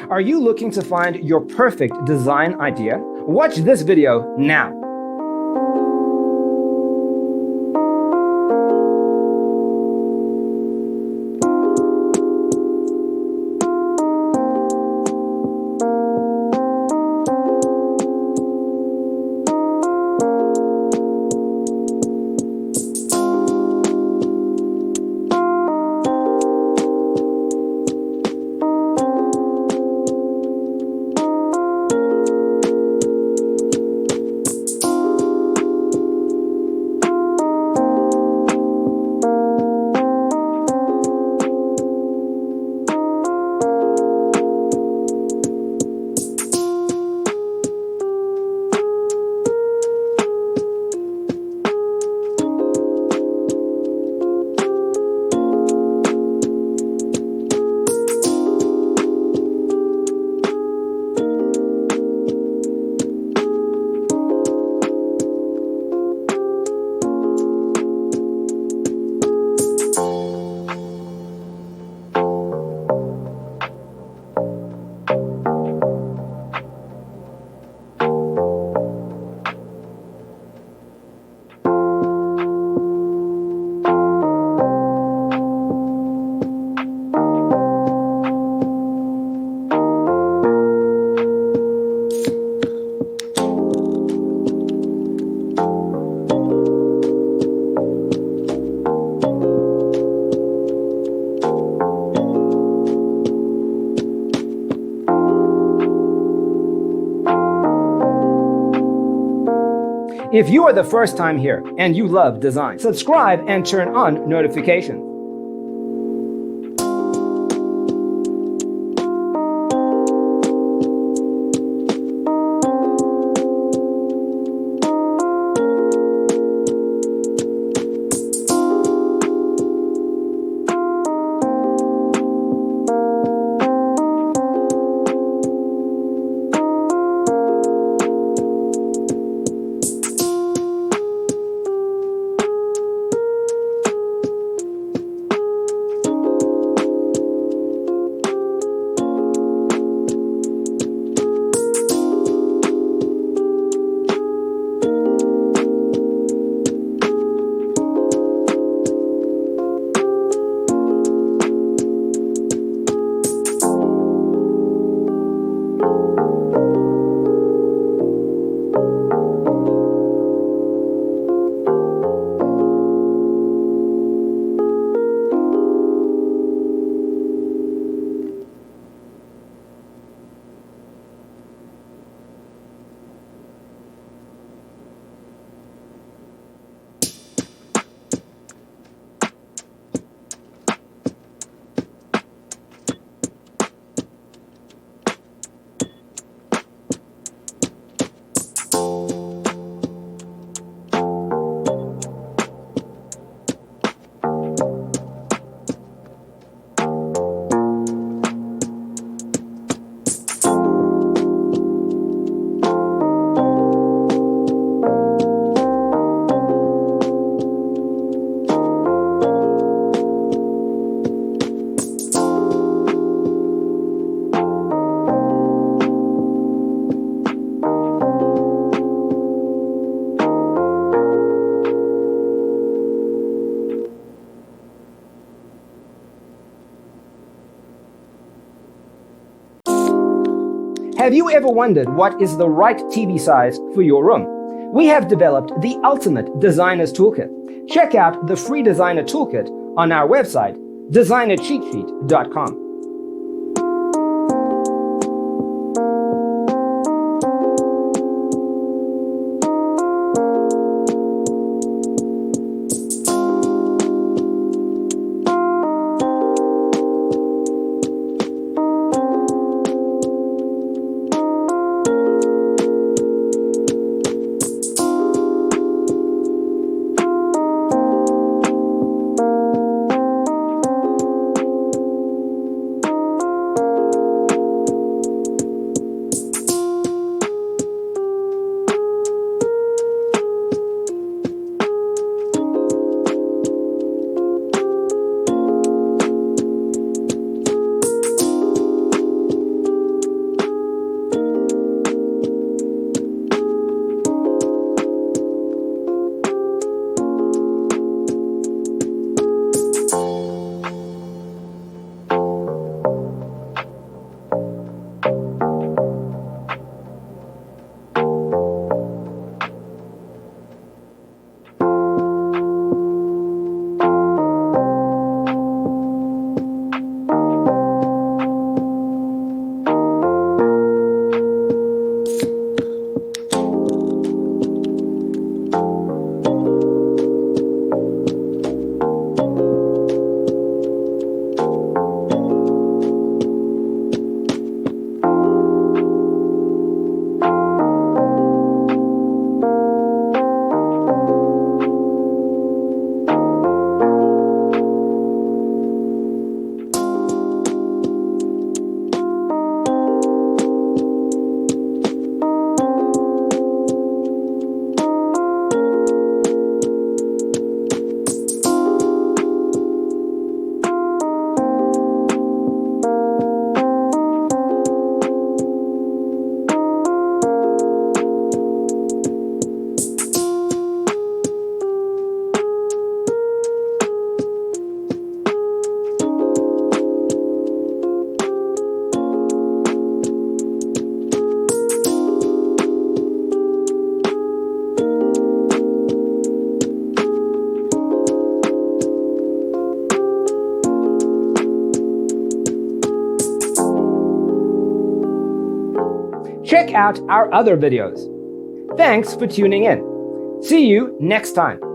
Are you looking to find your perfect design idea? Watch this video now. If you are the first time here and you love design, subscribe and turn on notifications. Have you ever wondered what is the right TV size for your room? We have developed the ultimate designer's toolkit. Check out the free designer toolkit on our website, designercheatsheet.com. check out our other videos. Thanks for tuning in. See you next time.